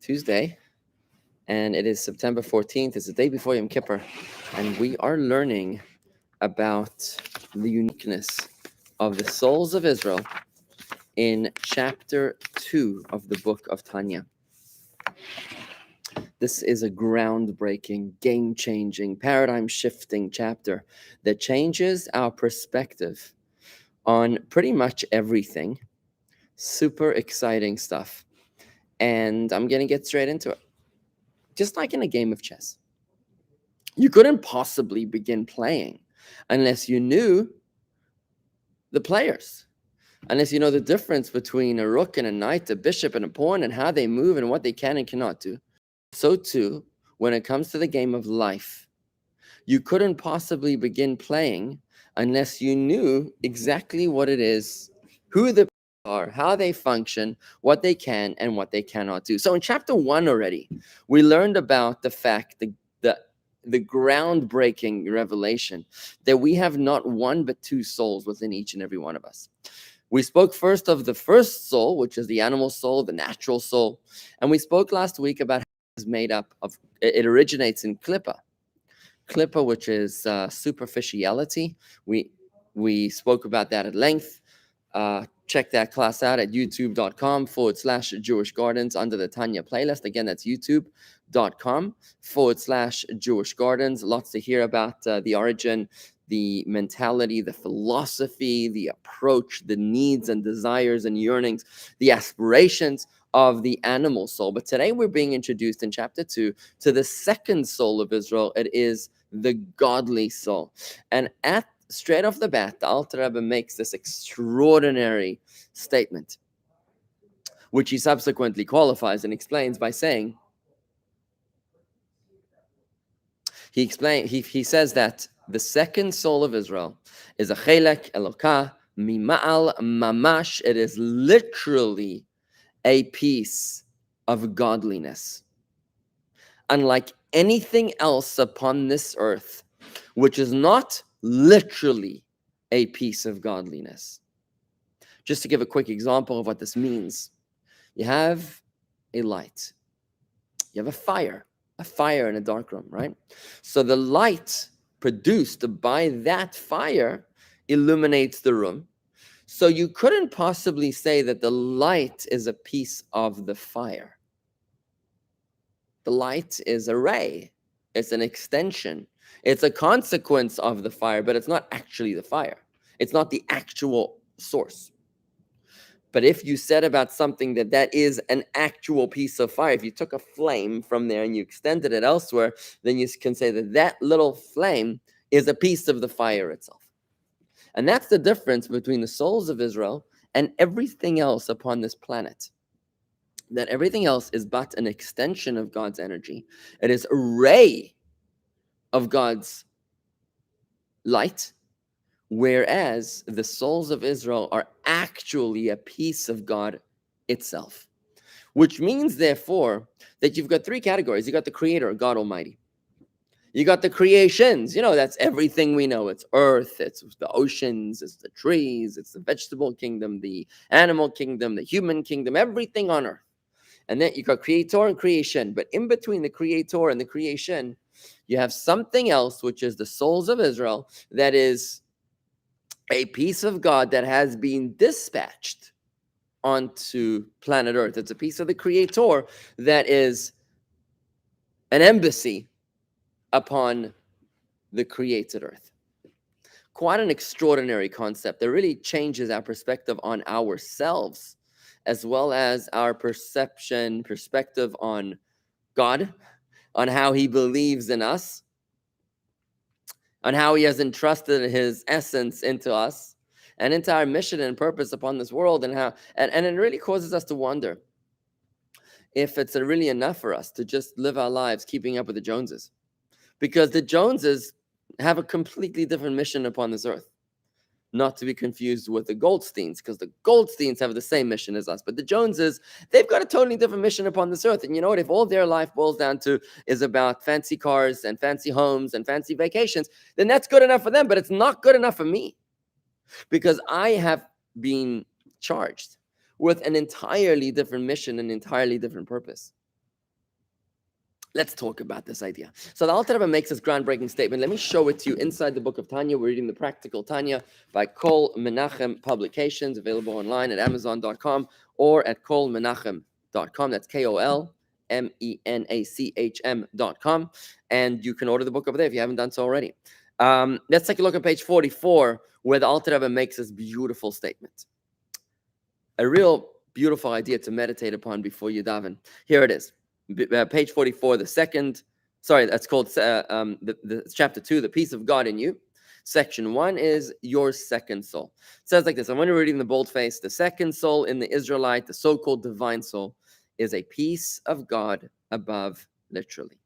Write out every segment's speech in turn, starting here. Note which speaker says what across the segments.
Speaker 1: Tuesday, and it is September 14th. It's the day before Yom Kippur, and we are learning about the uniqueness of the souls of Israel in chapter 2 of the book of Tanya. This is a groundbreaking, game-changing, paradigm-shifting chapter that changes our perspective on pretty much everything. Super exciting stuff. And I'm going to get straight into it. Just like in a game of chess. You couldn't possibly begin playing unless you knew the players, unless you know the difference between a rook and a knight, a bishop and a pawn, and how they move and what they can and cannot do. So too, when it comes to the game of life, you couldn't possibly begin playing unless you knew exactly what it is, who the are, how they function, what they can and what they cannot do. So in chapter 1 already, we learned about the fact, the groundbreaking revelation that we have not one but two souls within each and every one of us. We spoke first of the first soul, which is the animal soul, the natural soul. And we spoke last week about how it is made up of, it originates in klippa. Klippa, which is superficiality. We spoke about that at length. Check that class out at youtube.com/Jewish Gardens under the Tanya playlist. Again, that's youtube.com/Jewish Gardens. Lots to hear about the origin, the mentality, the philosophy, the approach, the needs and desires and yearnings, the aspirations of the animal soul. But today we're being introduced in chapter 2 to the second soul of Israel. It is the godly soul. And straight off the bat, the Alter Rebbe makes this extraordinary statement, which he subsequently qualifies and explains by saying, he says that the second soul of Israel is a chelek elokah mima'al mamash. It is literally a piece of godliness. Unlike anything else upon this earth, which is not literally a piece of godliness. Just to give a quick example of what this means, you have a light, you have a fire in a dark room, right? So the light produced by that fire illuminates the room. So you couldn't possibly say that the light is a piece of the fire. The light is a ray, it's an extension. It's a consequence of the fire, but it's not actually the fire. It's not the actual source. But if you said about something that is an actual piece of fire, if you took a flame from there and you extended it elsewhere, then you can say that little flame is a piece of the fire itself. And that's the difference between the souls of Israel and everything else upon this planet. That everything else is but an extension of God's energy. It is a ray of God's light, whereas the souls of Israel are actually a piece of God itself. Which means, therefore, that you've got three categories. You got the Creator, God Almighty. You got the creations. That's everything we know. It's earth, it's the oceans, it's the trees, it's the vegetable kingdom, the animal kingdom, the human kingdom, everything on earth. And then you got Creator and creation. But in between the Creator and the creation, you have something else, which is the souls of Israel, that is a piece of God that has been dispatched onto planet Earth. It's a piece of the Creator that is an embassy upon the created Earth. Quite an extraordinary concept that really changes our perspective on ourselves, as well as our perspective on God, on how he believes in us, on how he has entrusted his essence into us and into our mission and purpose upon this world, and it really causes us to wonder if it's really enough for us to just live our lives keeping up with the Joneses, because the Joneses have a completely different mission upon this earth. Not to be confused with the Goldsteins, because the Goldsteins have the same mission as us. But the Joneses, they've got a totally different mission upon this earth. And you know what? If all their life boils down to is about fancy cars and fancy homes and fancy vacations, then that's good enough for them. But it's not good enough for me, because I have been charged with an entirely different mission, an entirely different purpose. Let's talk about this idea. So the Alter Rebbe makes this groundbreaking statement. Let me show it to you inside the book of Tanya. We're reading the Practical Tanya by Kol Menachem Publications, available online at Amazon.com or at kolmenachem.com. That's KOLMENACHM.com. And you can order the book over there if you haven't done so already. Let's take a look at page 44, where the Alter Rebbe makes this beautiful statement. A real beautiful idea to meditate upon before you daven. Here it is. Page 44, that's called the chapter 2, the peace of God in you. Section 1 is your second soul. It says like this. I'm going to read in the boldface. The second soul in the Israelite, the so-called divine soul, is a peace of God above, literally.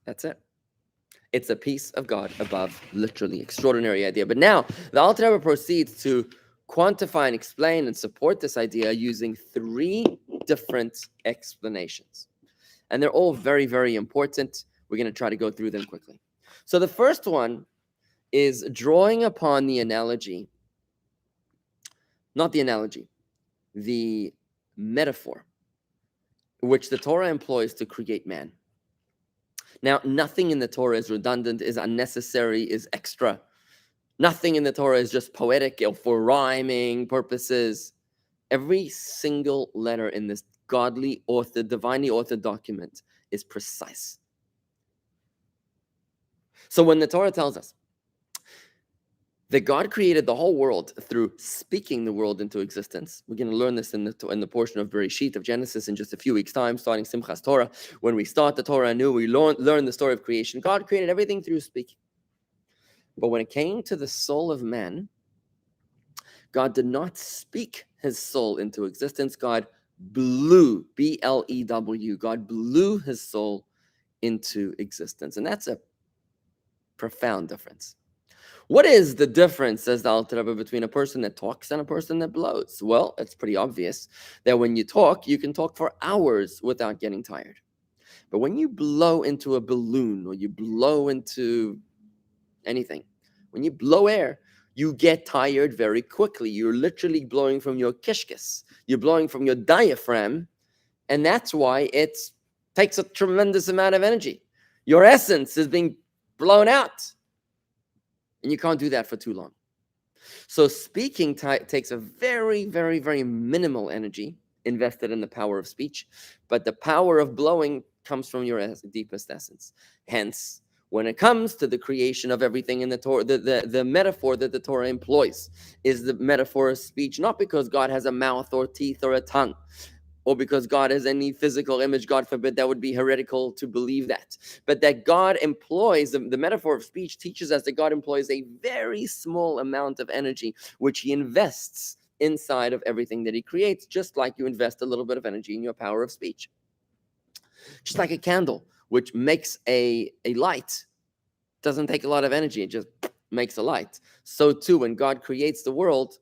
Speaker 1: That's it. It's a peace of God above, literally. Extraordinary idea. But now the Alter Rebbe proceeds to quantify and explain and support this idea using 3 different explanations. And they're all very, very important. We're going to try to go through them quickly. So the first one is drawing upon the analogy, not the analogy, the metaphor, which the Torah employs to create man. Now, nothing in the Torah is redundant, is unnecessary, is extra. Nothing in the Torah is just poetic or for rhyming purposes. Every single letter in this godly authored, divinely authored document is precise. So when the Torah tells us that God created the whole world through speaking the world into existence, we're going to learn this in the portion of Bereshit, of Genesis, in just a few weeks' time, starting Simchas Torah. When we start the Torah anew, we learn the story of creation. God created everything through speaking. But when it came to the soul of man, God did not speak his soul into existence. God blew, B-L-E-W, God blew his soul into existence. And that's a profound difference. What is the difference, says the Alter Rebbe, between a person that talks and a person that blows? Well, it's pretty obvious that when you talk, you can talk for hours without getting tired. But when you blow into a balloon or you blow into anything, when you blow air, you get tired very quickly. You're literally blowing from your kishkis. You're blowing from your diaphragm. And that's why it takes a tremendous amount of energy. Your essence is being blown out. And you can't do that for too long. So speaking takes a very, very, very minimal energy invested in the power of speech. But the power of blowing comes from your deepest essence. Hence, when it comes to the creation of everything in the Torah, the metaphor that the Torah employs is the metaphor of speech, not because God has a mouth or teeth or a tongue, or because God has any physical image, God forbid, that would be heretical to believe that. But that God employs, the metaphor of speech teaches us that God employs a very small amount of energy, which he invests inside of everything that he creates, just like you invest a little bit of energy in your power of speech. Just like a candle, which makes a light, doesn't take a lot of energy, it just makes a light. So too, when God creates the world,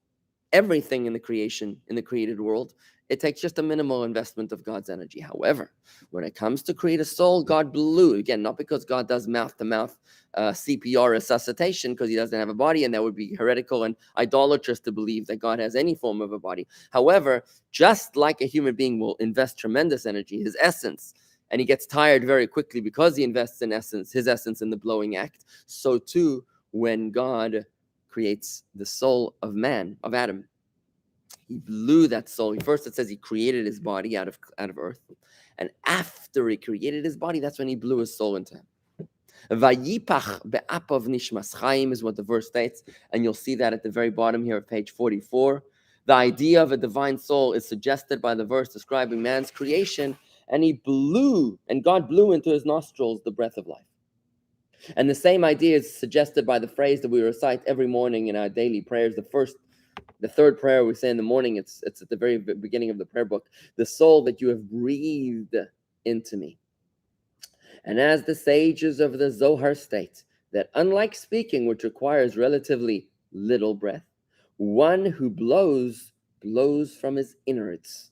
Speaker 1: everything in the creation, in the created world, it takes just a minimal investment of God's energy. However, when it comes to create a soul, God blew. Again, not because God does mouth-to-mouth CPR resuscitation, because he doesn't have a body, and that would be heretical and idolatrous to believe that God has any form of a body. However, just like a human being will invest tremendous energy, his essence, and he gets tired very quickly because he invests in his essence in the blowing act, so too, when God creates the soul of man, of Adam, he blew that soul. First, it says he created his body out of earth. And after he created his body, that's when he blew his soul into him. Vayipach be'apav nishmas chaim is what the verse states. And you'll see that at the very bottom here of page 44. The idea of a divine soul is suggested by the verse describing man's creation. And God blew into his nostrils the breath of life. And the same idea is suggested by the phrase that we recite every morning in our daily prayers. The third prayer we say in the morning, it's at the very beginning of the prayer book. The soul that you have breathed into me. And as the sages of the Zohar state, that unlike speaking, which requires relatively little breath, one who blows from his innards,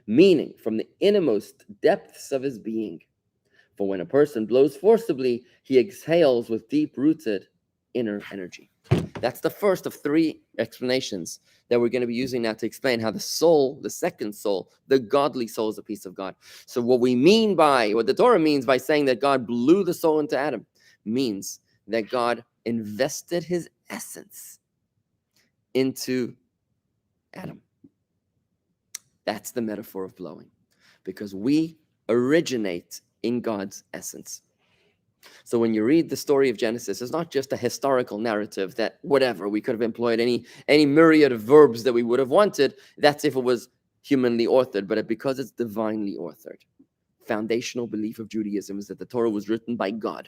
Speaker 1: meaning from the innermost depths of his being. For when a person blows forcibly, he exhales with deep-rooted inner energy. That's the first of three explanations that we're going to be using now to explain how the soul, the second soul, the godly soul, is a piece of God. So what the Torah means by saying that God blew the soul into Adam means that God invested his essence into Adam. That's the metaphor of blowing, because we originate in God's essence. So when you read the story of Genesis, it's not just a historical narrative that whatever, we could have employed any myriad of verbs that we would have wanted. That's if it was humanly authored, but because it's divinely authored. Foundational belief of Judaism is that the Torah was written by God.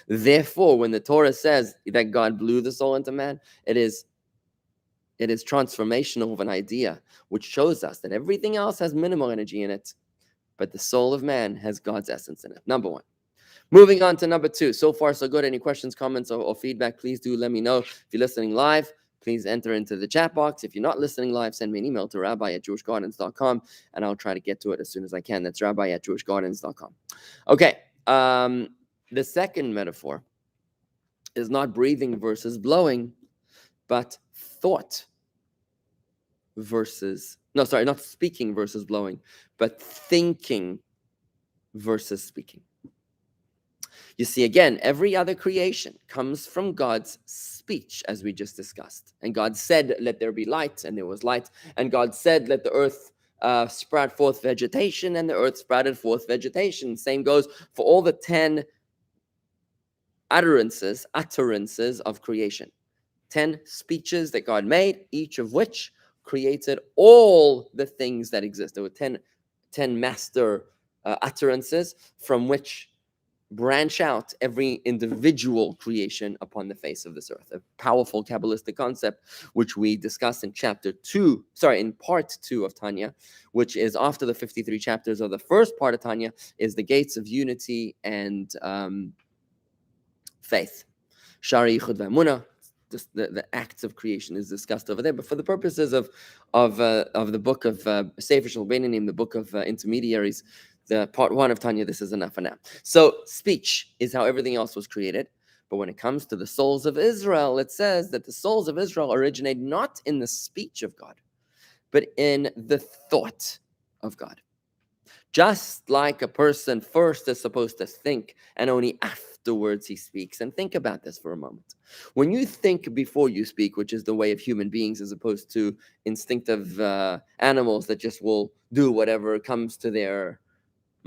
Speaker 1: Therefore, when the Torah says that God blew the soul into man, it is transformational of an idea, which shows us that everything else has minimal energy in it, but the soul of man has God's essence in it. Number one. Moving on to number two. So far, so good. Any questions, comments, or feedback, please do let me know. If you're listening live, please enter into the chat box. If you're not listening live, send me an email to rabbi@jewishgardens.com, and I'll try to get to it as soon as I can. That's rabbi@jewishgardens.com. Okay. The second metaphor is not breathing versus blowing, but thought versus, not speaking versus blowing, but thinking versus speaking. You see, again, every other creation comes from God's speech, as we just discussed. And God said, let there be light, and there was light. And God said, let the earth sprout forth vegetation, and the earth sprouted forth vegetation. Same goes for all the 10 utterances of creation. 10 speeches that God made, each of which created all the things that exist. There were 10 master utterances from which branch out every individual creation upon the face of this earth. A powerful Kabbalistic concept, which we discuss in in part 2 of Tanya, which is after the 53 chapters of the first part of Tanya, is the gates of unity and faith. Shari Yichud V'Emunah, the acts of creation is discussed over there. But for the purposes of the book of Sefer Shel Beinanim, the book of intermediaries, the part 1 of Tanya, this is enough for now. So speech is how everything else was created. But when it comes to the souls of Israel, it says that the souls of Israel originate not in the speech of God, but in the thought of God. Just like a person first is supposed to think and only afterwards he speaks. And think about this for a moment. When you think before you speak, which is the way of human beings as opposed to instinctive animals that just will do whatever comes to their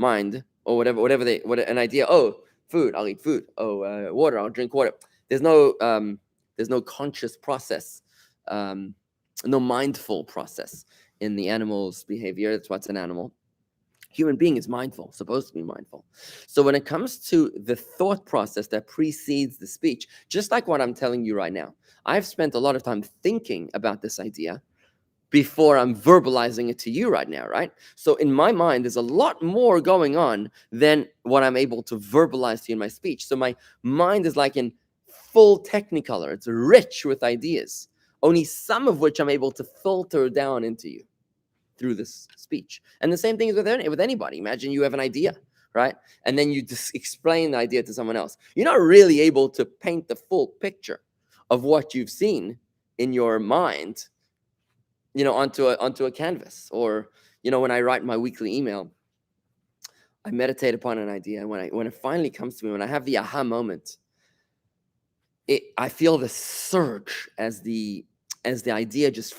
Speaker 1: mind, or whatever an idea. Oh, food, I'll eat food. Oh, water, I'll drink water. There's no conscious process, no mindful process in the animal's behavior. That's what's an animal. Human being is mindful, supposed to be mindful. So when it comes to the thought process that precedes the speech, just like what I'm telling you right now, I've spent a lot of time thinking about this idea before I'm verbalizing it to you right now, right? So in my mind, there's a lot more going on than what I'm able to verbalize to you in my speech. So my mind is like in full technicolor. It's rich with ideas, only some of which I'm able to filter down into you through this speech. And the same thing is with anybody. Imagine you have an idea, right? And then you just explain the idea to someone else. You're not really able to paint the full picture of what you've seen in your mind, onto a canvas. Or, when I write my weekly email, I meditate upon an idea. And when it finally comes to me, when I have the aha moment, I feel the surge as the idea just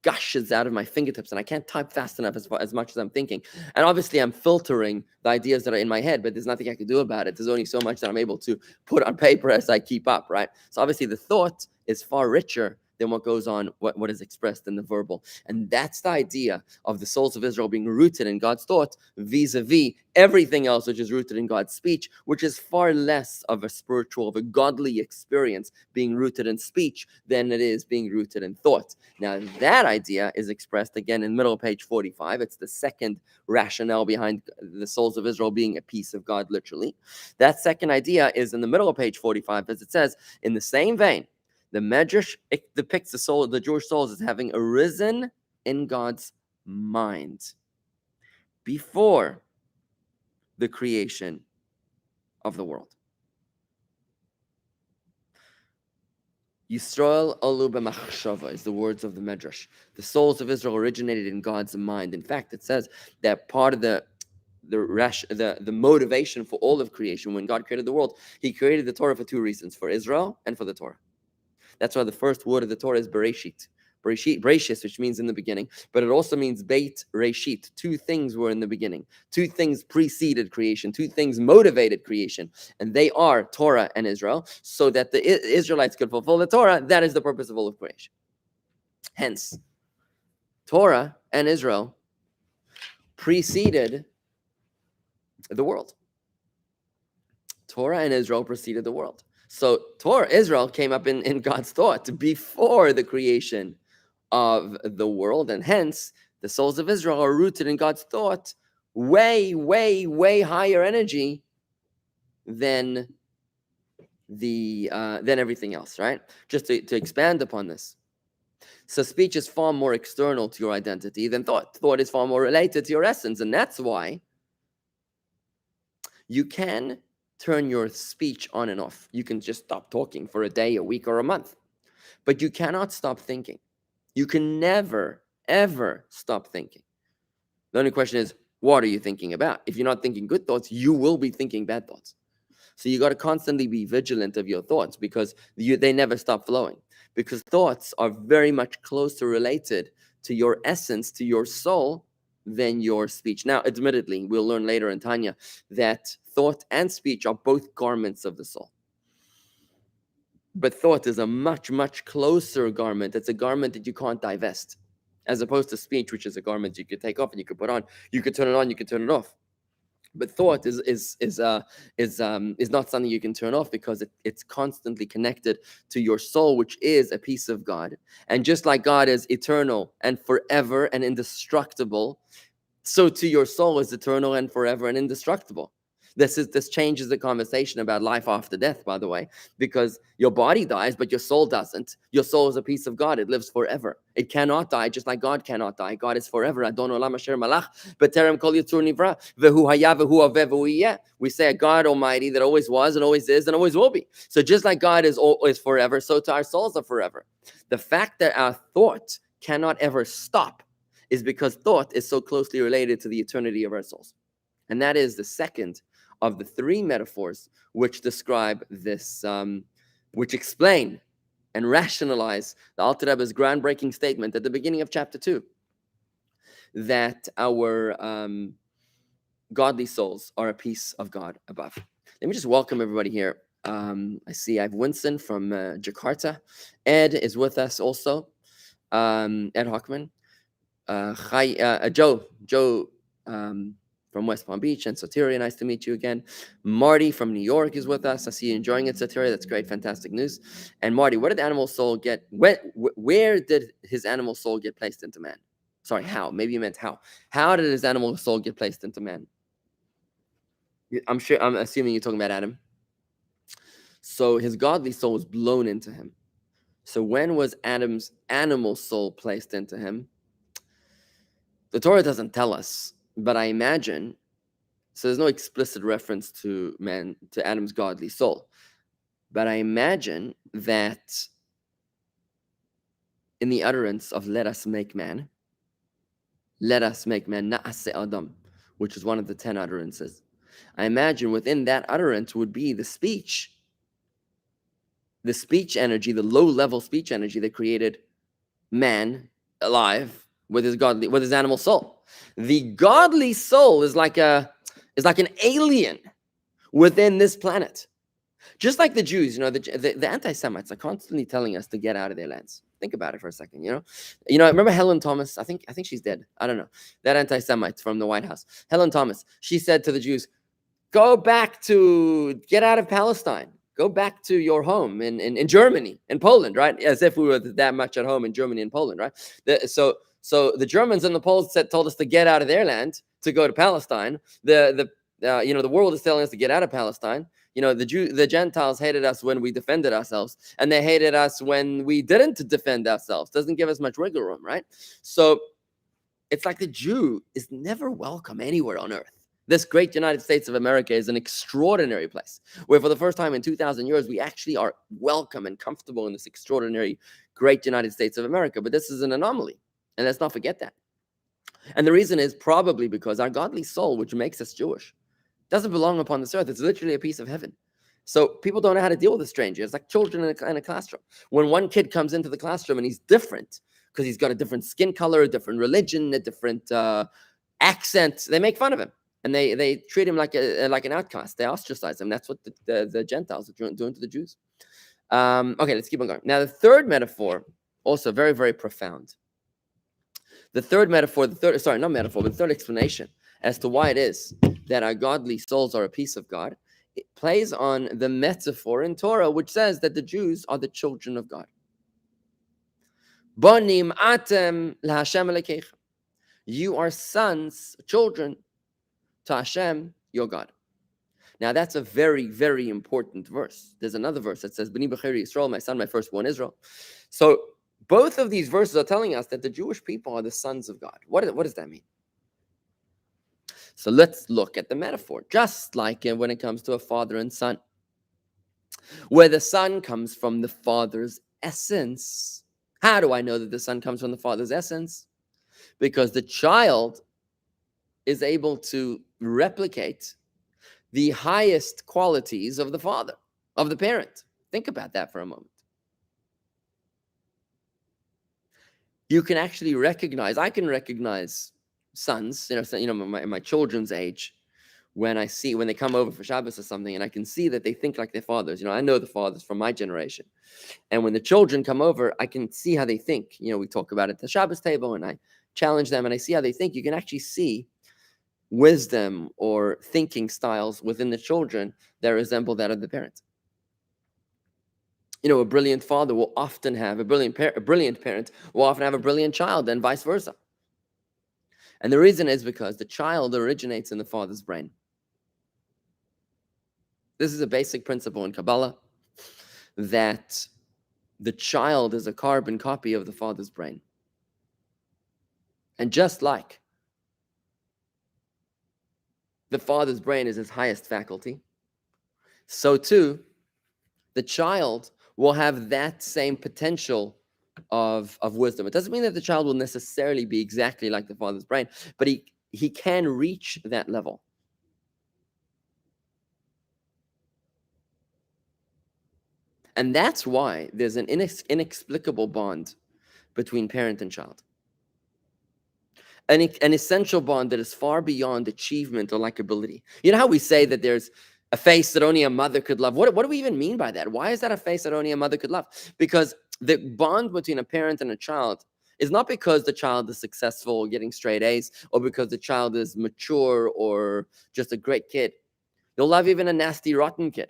Speaker 1: gushes out of my fingertips, and I can't type fast enough as much as I'm thinking. And obviously I'm filtering the ideas that are in my head, but there's nothing I can do about it. There's only so much that I'm able to put on paper as I keep up, right? So obviously the thought is far richer than what goes on, what is expressed in the verbal. And that's the idea of the souls of Israel being rooted in God's thought vis-a-vis everything else which is rooted in God's speech, which is far less of a godly experience being rooted in speech than it is being rooted in thought. Now, that idea is expressed again in middle of page 45. It's the second rationale behind the souls of Israel being a piece of God, literally. That second idea is in the middle of page 45, as it says, in the same vein, the Medrash depicts the Jewish souls as having arisen in God's mind before the creation of the world. Yisrael olu b'machshava is the words of the Medrash. The souls of Israel originated in God's mind. In fact, it says that part of the motivation for all of creation, when God created the world, he created the Torah for two reasons, for Israel and for the Torah. That's why the first word of the Torah is Bereshit. Bereshis, which means in the beginning, but it also means Beit Reshit. Two things were in the beginning. Two things preceded creation. Two things motivated creation. And they are Torah and Israel, so that the Israelites could fulfill the Torah. That is the purpose of all of creation. Hence, Torah and Israel preceded the world. Torah and Israel preceded the world. So Israel came up in God's thought before the creation of the world, and hence the souls of Israel are rooted in God's thought, way, way, way higher energy than everything else, right? Just to expand upon this. So speech is far more external to your identity than thought. Thought is far more related to your essence, and that's why you can turn your speech on and off. You can just stop talking for a day, a week, or a month, but you cannot stop thinking. You can never, ever stop thinking. The only question is, what are you thinking about? If you're not thinking good thoughts, you will be thinking bad thoughts. So you got to constantly be vigilant of your thoughts, because they never stop flowing. Because thoughts are very much closer related to your essence, to your soul, than your speech. Now, admittedly, we'll learn later in Tanya that thought and speech are both garments of the soul. But thought is a much, much closer garment. It's a garment that you can't divest, as opposed to speech, which is a garment you could take off and you could put on. You could turn it on, you could turn it off. But thought is not something you can turn off, because it's constantly connected to your soul, which is a piece of God. And just like God is eternal and forever and indestructible, so too your soul is eternal and forever and indestructible. This changes the conversation about life after death, by the way, because your body dies, but your soul doesn't. Your soul is a piece of God. It lives forever. It cannot die, just like God cannot die. God is forever. Adon olam asher malach b'terem kol yitzur nivra v'hu haya v'hu haveh v'hu yeh. We say a God Almighty that always was and always is and always will be. So just like God is forever, so too our souls are forever. The fact that our thought cannot ever stop is because thought is so closely related to the eternity of our souls. And that is the second of the three metaphors which describe this, which explain and rationalize the Alter Rebbe's groundbreaking statement at the beginning of chapter 2, that our godly souls are a piece of God above. Let me just welcome everybody here. I see I have Winston from Jakarta. Ed is with us also. Ed Hockman. Joe from West Palm Beach, and Soteria, nice to meet you again. Marty from New York is with us. I see you enjoying it, Soteria. That's great, fantastic news. And Marty, where did the animal soul get? Where did his animal soul get placed into man? Sorry, how? Maybe you meant how. How did his animal soul get placed into man? I'm assuming you're talking about Adam. So his godly soul was blown into him. So when was Adam's animal soul placed into him? The Torah doesn't tell us, but I imagine, so there's no explicit reference to Adam's godly soul, but I imagine that in the utterance of let us make man, na'aseh adam, which is one of the 10 utterances, I imagine within that utterance would be the speech energy, the low-level speech energy that created man alive with his animal soul. The godly soul is like an alien within this planet. Just like the Jews, the anti-Semites are constantly telling us to get out of their lands. Think about it for a second, remember Helen Thomas? I think she's dead. I don't know. That anti-Semite from the White House. Helen Thomas, she said to the Jews, get out of Palestine. Go back to your home in Germany, in Poland, right? As if we were that much at home in Germany and Poland, right? So the Germans and the Poles told us to get out of their land to go to Palestine. The world is telling us to get out of Palestine. The Gentiles hated us when we defended ourselves, and they hated us when we didn't defend ourselves. Doesn't give us much wiggle room, right? So it's like the Jew is never welcome anywhere on earth. This great United States of America is an extraordinary place where for the first time in 2,000 years, we actually are welcome and comfortable in this extraordinary great United States of America. But this is an anomaly. And let's not forget that. And the reason is probably because our godly soul, which makes us Jewish, doesn't belong upon this earth. It's literally a piece of heaven. So people don't know how to deal with a stranger. It's like children in a classroom. When one kid comes into the classroom and he's different because he's got a different skin color, a different religion, a different accent, they make fun of him. And they treat him like an outcast. They ostracize him. That's what the Gentiles are doing to the Jews. Okay, let's keep on going. Now, the third metaphor, also very, very profound. The third explanation as to why it is that our godly souls are a piece of God, it plays on the metaphor in Torah, which says that the Jews are the children of God. Bonim atem laHashem Elokeichem. You are sons, children to Hashem, your God. Now, that's a very, very important verse. There's another verse that says, B'ni b'cheri Yisrael, my son, my firstborn Israel. So, both of these verses are telling us that the Jewish people are the sons of God. What does that mean? So, let's look at the metaphor, just like when it comes to a father and son, where the son comes from the father's essence. How do I know that the son comes from the father's essence? Because the child is able to replicate the highest qualities of the father, of the parent. Think about that for a moment. You can actually I can recognize sons, my children's age, when they come over for Shabbos or something, and I can see that they think like their fathers. I know the fathers from my generation. And when the children come over, I can see how they think. We talk about it at the Shabbos table, and I challenge them, and I see how they think. You can actually see wisdom or thinking styles within the children that resemble that of the parent. A brilliant father will often have a brilliant parent will often have a brilliant child, and vice versa. And the reason is because the child originates in the father's brain. This is a basic principle in Kabbalah, that the child is a carbon copy of the father's brain. And just like the father's brain is his highest faculty, so too, the child will have that same potential of wisdom. It doesn't mean that the child will necessarily be exactly like the father's brain, but he can reach that level. And that's why there's an inexplicable bond between parent and child. An essential bond that is far beyond achievement or likability. You know how we say that there's a face that only a mother could love? What do we even mean by that? Why is that a face that only a mother could love? Because the bond between a parent and a child is not because the child is successful, getting straight A's, or because the child is mature or just a great kid. You'll love even a nasty, rotten kid,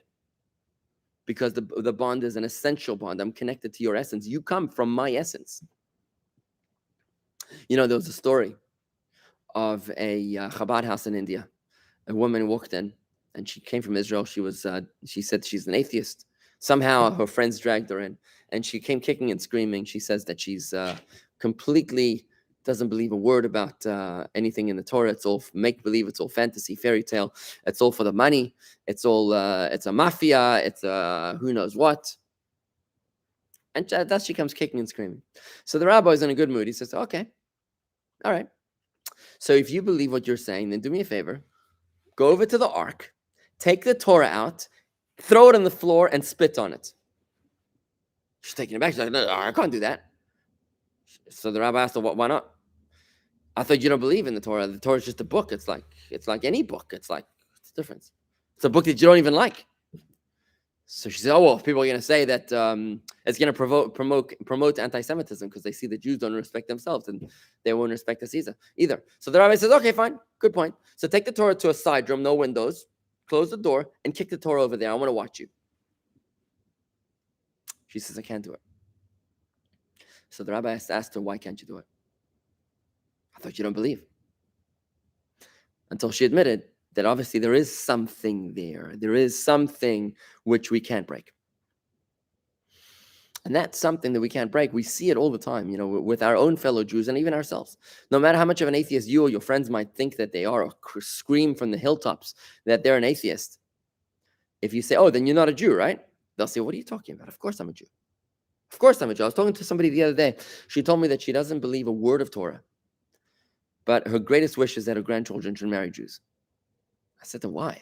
Speaker 1: because the bond is an essential bond. I'm connected to your essence. You come from my essence. There was a story of a Chabad house in India. A woman walked in, and she came from Israel. She said she's an atheist. Somehow her friends dragged her in, and she came kicking and screaming. She says that she's completely doesn't believe a word about anything in the Torah. It's all make-believe. It's all fantasy, fairy tale. It's all for the money. It's all, it's a mafia. It's who knows what. And thus she comes kicking and screaming. So the rabbi's in a good mood. He says, okay, all right. So if you believe what you're saying, then do me a favor. Go over to the ark, take the Torah out, throw it on the floor, and spit on it. She's taking it back. She's like, no, I can't do that. So the rabbi asked her, why not? I thought you don't believe in the Torah. The Torah is just a book. It's like any book. What's the difference? It's a book that you don't even like. So she said, oh, well, people are going to say that it's going to promote anti-Semitism because they see that Jews don't respect themselves and they won't respect us either. So the rabbi says, okay, fine, good point. So take the Torah to a side room, no windows, close the door, and kick the Torah over there. I want to watch you. She says, I can't do it. So the rabbi asked her, why can't you do it? I thought you don't believe. Until she admitted that obviously there is something there. There is something which we can't break. And that's something that we can't break. We see it all the time, with our own fellow Jews and even ourselves. No matter how much of an atheist you or your friends might think that they are, or scream from the hilltops that they're an atheist, if you say, oh, then you're not a Jew, right? They'll say, what are you talking about? Of course I'm a Jew. Of course I'm a Jew. I was talking to somebody the other day. She told me that she doesn't believe a word of Torah, but her greatest wish is that her grandchildren should marry Jews. I said to her, why?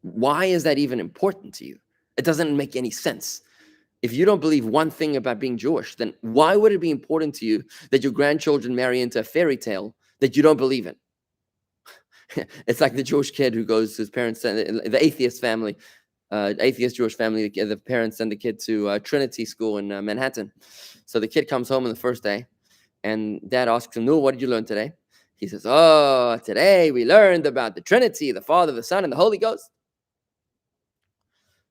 Speaker 1: Why is that even important to you? It doesn't make any sense. If you don't believe one thing about being Jewish, then why would it be important to you that your grandchildren marry into a fairy tale that you don't believe in? It's like the Jewish kid who goes to his parents, the atheist family, atheist Jewish family, the parents send the kid to Trinity School in Manhattan. So the kid comes home on the first day, and dad asks him, no, what did you learn today? He says, oh, today we learned about the Trinity, the Father, the Son, and the Holy Ghost.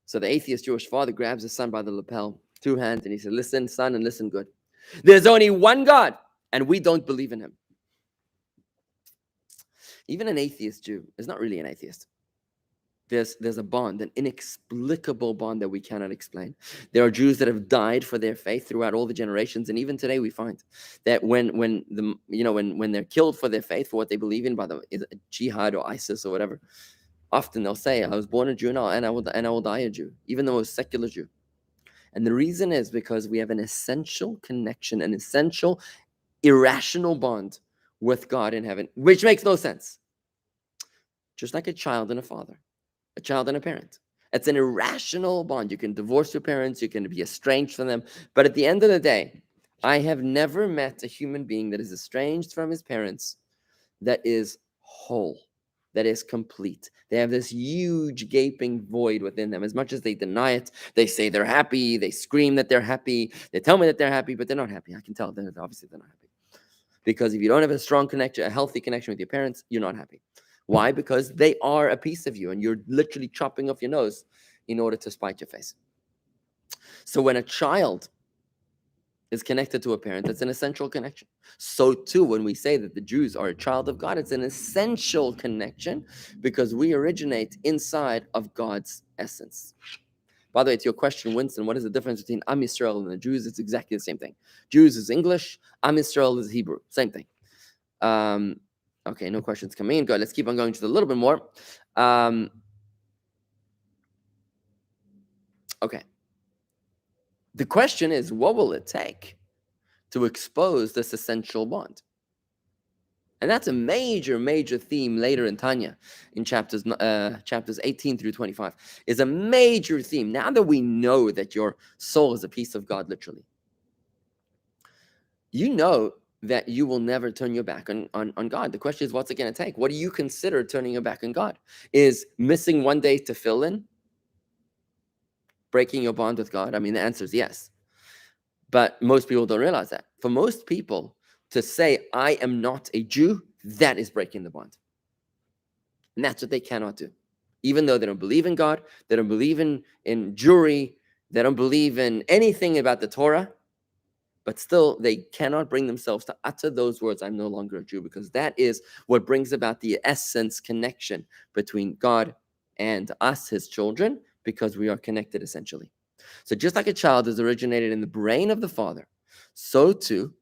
Speaker 1: So the atheist Jewish father grabs his son by the lapel, 2 hands, and he said, listen, son, and listen good. There's only one God, and we don't believe in him. Even an atheist Jew is not really an atheist. There's a bond, an inexplicable bond that we cannot explain. There are Jews that have died for their faith throughout all the generations, and even today we find that when they're killed for their faith, for what they believe in, by the jihad or ISIS or whatever, often they'll say, I was born a Jew and I will die a Jew, even though I was a secular Jew. And the reason is because we have an essential connection, an essential irrational bond with God in heaven, which makes no sense. Just like a child and a father, a child and a parent. It's an irrational bond. You can divorce your parents, you can be estranged from them. But at the end of the day, I have never met a human being that is estranged from his parents that is whole, that is complete. They have this huge gaping void within them. As much as they deny it, they say they're happy, they scream that they're happy, they tell me that they're happy, but they're not happy. I can tell that obviously they're not happy. Because if you don't have a strong connection, a healthy connection with your parents, you're not happy. Why? Because they are a piece of you, and you're literally chopping off your nose in order to spite your face. So when a child is connected to a parent, it's an essential connection. So too, when we say that the Jews are a child of God, it's an essential connection because we originate inside of God's essence. By the way, to your question, Winston, what is the difference between Am Yisrael and the Jews? It's exactly the same thing. Jews is English, Am Yisrael is Hebrew. Same thing. Okay, no questions coming in. Good. Let's keep on going just a little bit more. Okay. The question is, what will it take to expose this essential bond? And that's a major, major theme later in Tanya, in chapters 18 through 25, is a major theme. Now that we know that your soul is a piece of God, literally, you know that you will never turn your back on God. The question is, what's it going to take? What do you consider turning your back on God? Is missing one day to fill in breaking your bond with God? I mean, the answer is yes. But most people don't realize that. For most people, to say, I am not a Jew, that is breaking the bond. And that's what they cannot do. Even though they don't believe in God, they don't believe in Jewry, they don't believe in anything about the Torah, but still they cannot bring themselves to utter those words, I'm no longer a Jew, because that is what brings about the essence connection between God and us, his children, because we are connected essentially. So just like a child is originated in the brain of the Father, so too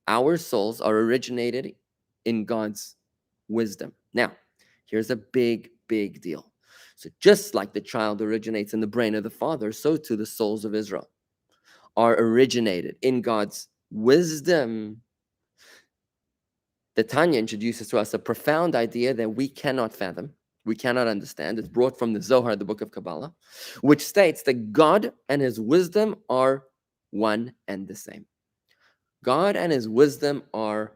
Speaker 1: our souls are originated in God's wisdom. Now, here's a big, big deal. So just like the child originates in the brain of the Father, so too the souls of Israel are originated in God's wisdom. The Tanya introduces to us a profound idea that we cannot fathom, we cannot understand. It's brought from the Zohar, the book of Kabbalah, which states that God and his wisdom are one and the same. God and his wisdom are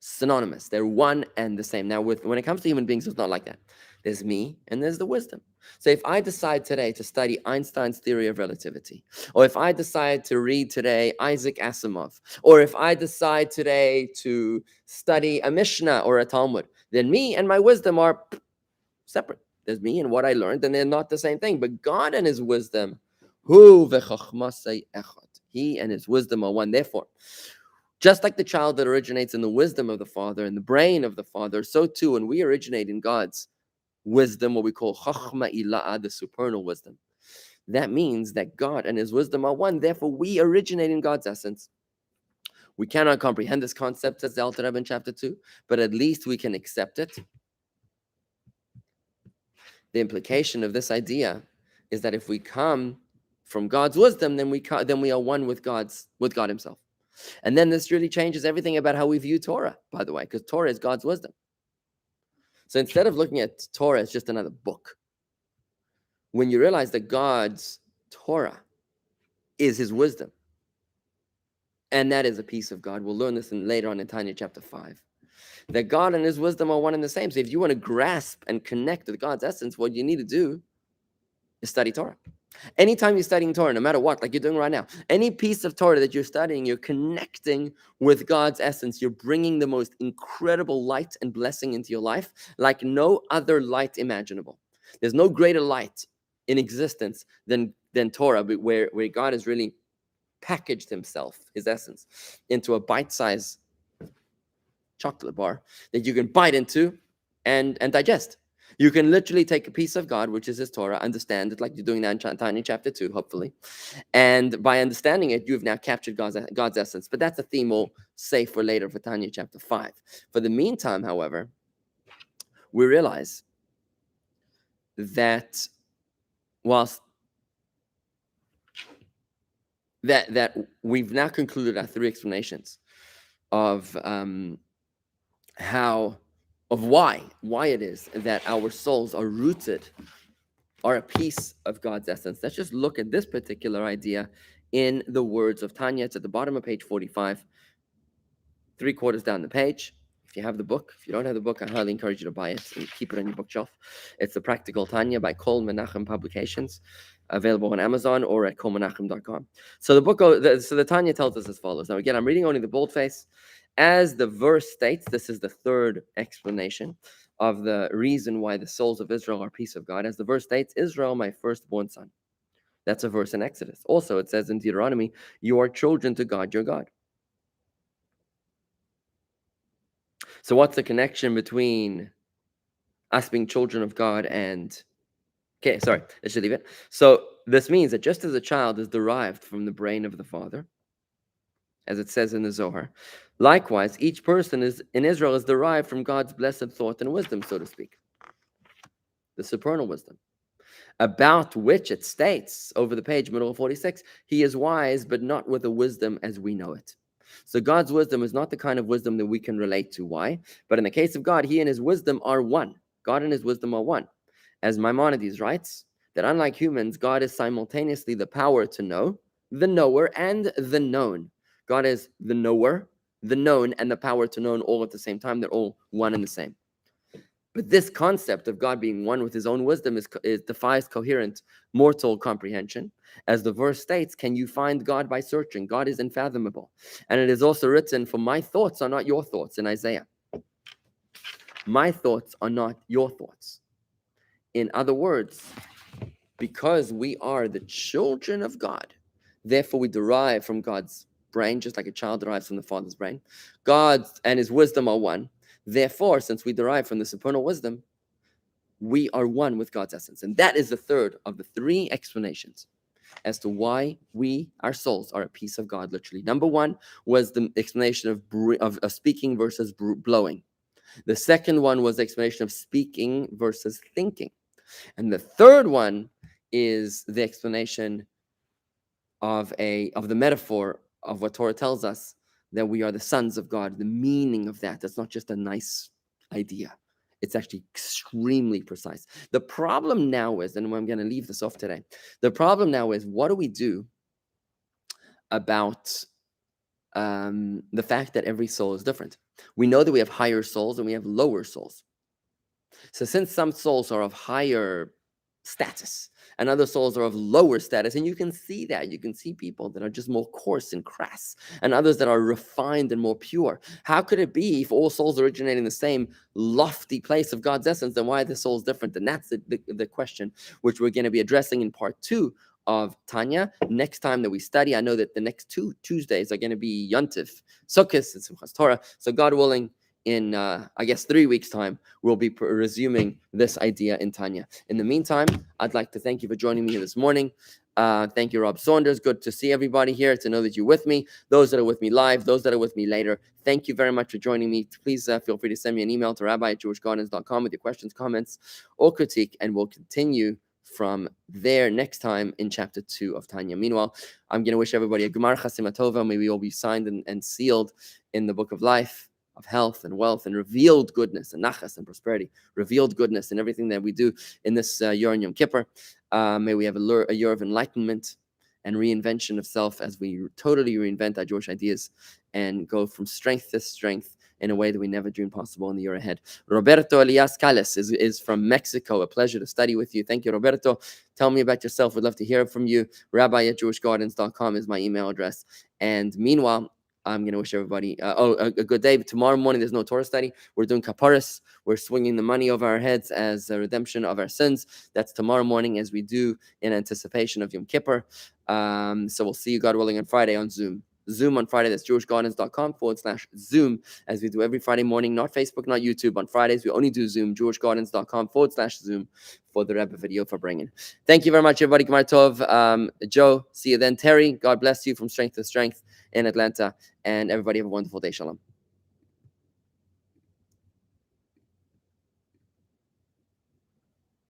Speaker 1: synonymous. They're one and the same. Now, when it comes to human beings, it's not like that. There's me and there's the wisdom. So if I decide today to study Einstein's theory of relativity, or if I decide to read today Isaac Asimov, or if I decide today to study a Mishnah or a Talmud, then me and my wisdom are separate. There's me and what I learned, and they're not the same thing. But God and his wisdom, he and his wisdom are one. Therefore, just like the child that originates in the wisdom of the Father, in the brain of the Father, so too when we originate in God's wisdom, what we call Chachma Ila'ah, the supernal wisdom, That means that God and his wisdom are one. Therefore, we originate in God's essence. We cannot comprehend this concept, says the Alter Rebbe in chapter 2, but at least we can accept it. The implication of this idea is that if we come from God's wisdom, then we are one with God himself. And then this really changes everything about how we view Torah, by the way, because Torah is God's wisdom. So instead of looking at Torah as just another book, when you realize that God's Torah is his wisdom, and that is a piece of God. We'll learn this later on in Tanya chapter 5. That God and his wisdom are one and the same. So if you want to grasp and connect with God's essence, what you need to do is study Torah. Anytime you're studying Torah, no matter what, like you're doing right now, any piece of Torah that you're studying, you're connecting with God's essence. You're bringing the most incredible light and blessing into your life like no other light imaginable. There's no greater light in existence than Torah, where God has really packaged himself, his essence, into a bite-sized chocolate bar that you can bite into and digest. You can literally take a piece of God, which is his Torah, understand it like you're doing that in Tanya chapter 2, hopefully. And by understanding it, you've now captured God's essence. But that's a theme we'll save for later for Tanya chapter 5. For the meantime, however, we realize that whilst that we've now concluded our three explanations of why it is that our souls are a piece of God's essence. Let's just look at this particular idea in the words of Tanya. It's at the bottom of page 45, 3/4 down the page. If you have the book, if you don't have the book, I highly encourage you to buy it and keep it on your bookshelf. It's the Practical Tanya by Kol Menachem Publications, available on Amazon or at kolmenachem.com. So the Tanya tells us as follows. Now again, I'm reading only the boldface. As the verse states, this is the third explanation of the reason why the souls of Israel are a piece of God. As the verse states, Israel, my firstborn son. That's a verse in Exodus. Also, it says in Deuteronomy, you are children to God, your God. So what's the connection between us being children of God and... Okay, sorry, I should leave it. So this means that just as a child is derived from the brain of the father, as it says in the Zohar, likewise, each person in Israel is derived from God's blessed thought and wisdom, so to speak. The supernal wisdom, about which it states over the page, middle of 46, he is wise, but not with a wisdom as we know it. So God's wisdom is not the kind of wisdom that we can relate to. Why? But in the case of God, he and his wisdom are one. God and his wisdom are one. As Maimonides writes, that unlike humans, God is simultaneously the power to know, the knower, and the known. God is the knower, the known, and the power to know all at the same time. They're all one and the same. But this concept of God being one with his own wisdom defies coherent mortal comprehension. As the verse states, can you find God by searching? God is unfathomable. And it is also written, for my thoughts are not your thoughts, in Isaiah. My thoughts are not your thoughts. In other words, because we are the children of God, therefore we derive from God's brain, just like a child derives from the father's brain. God and his wisdom are one. Therefore, since we derive from the supernal wisdom, we are one with God's essence. And that is the third of the three explanations as to why our souls, are a piece of God, literally. Number one was the explanation of speaking versus blowing. The second one was the explanation of speaking versus thinking. And the third one is the explanation of the metaphor of what Torah tells us, that we are the sons of God. The meaning of that's not just a nice idea. It's actually extremely precise. The problem now is, and I'm going to leave this off today, the problem now is, what do we do about the fact that every soul is different? We know that we have higher souls and we have lower souls. So since some souls are of higher status and other souls are of lower status, and you can see that. You can see people that are just more coarse and crass, and others that are refined and more pure. How could it be, if all souls originate in the same lofty place of God's essence, then why are the souls different? And that's the question which we're going to be addressing in part 2 of Tanya next time that we study. I know that the next 2 Tuesdays are going to be Yontif, Sukkot, and Simchas Torah. So God willing, in I guess 3 weeks time, we'll be resuming this idea in Tanya. In the meantime, I'd like to thank you for joining me here this morning. Thank you, Rob Saunders. Good to see everybody here, to know that you're with me. Those that are with me live, those that are with me later, thank you very much for joining me. Please feel free to send me an email to rabbi@jewishgardens.com with your questions, comments, or critique, and we'll continue from there next time in chapter 2 of Tanya. Meanwhile, I'm going to wish everybody a Gemar Chasima Tova. May we all be signed and sealed in the book of life, of health and wealth, and revealed goodness and nachas and prosperity, revealed goodness in everything that we do in this year in Yom Kippur. May we have a year of enlightenment and reinvention of self as we totally reinvent our Jewish ideas and go from strength to strength in a way that we never dreamed possible in the year ahead. Roberto Elias Cales is from Mexico. A pleasure to study with you. Thank you, Roberto. Tell me about yourself. We'd love to hear from you. Rabbi@jewishgardens.com is my email address. And meanwhile, I'm going to wish everybody a good day. But tomorrow morning, there's no Torah study. We're doing kaparis. We're swinging the money over our heads as a redemption of our sins. That's tomorrow morning, as we do in anticipation of Yom Kippur. So we'll see you, God willing, on Friday on Zoom. Zoom on Friday. That's jewishgardens.com/Zoom, as we do every Friday morning. Not Facebook, not YouTube. On Fridays, we only do Zoom. jewishgardens.com/Zoom for the Rebbe video for bringing. Thank you very much, everybody. Gemar Tov. Joe, see you then. Terry, God bless you from strength to strength in Atlanta. And everybody have a wonderful day. Shalom.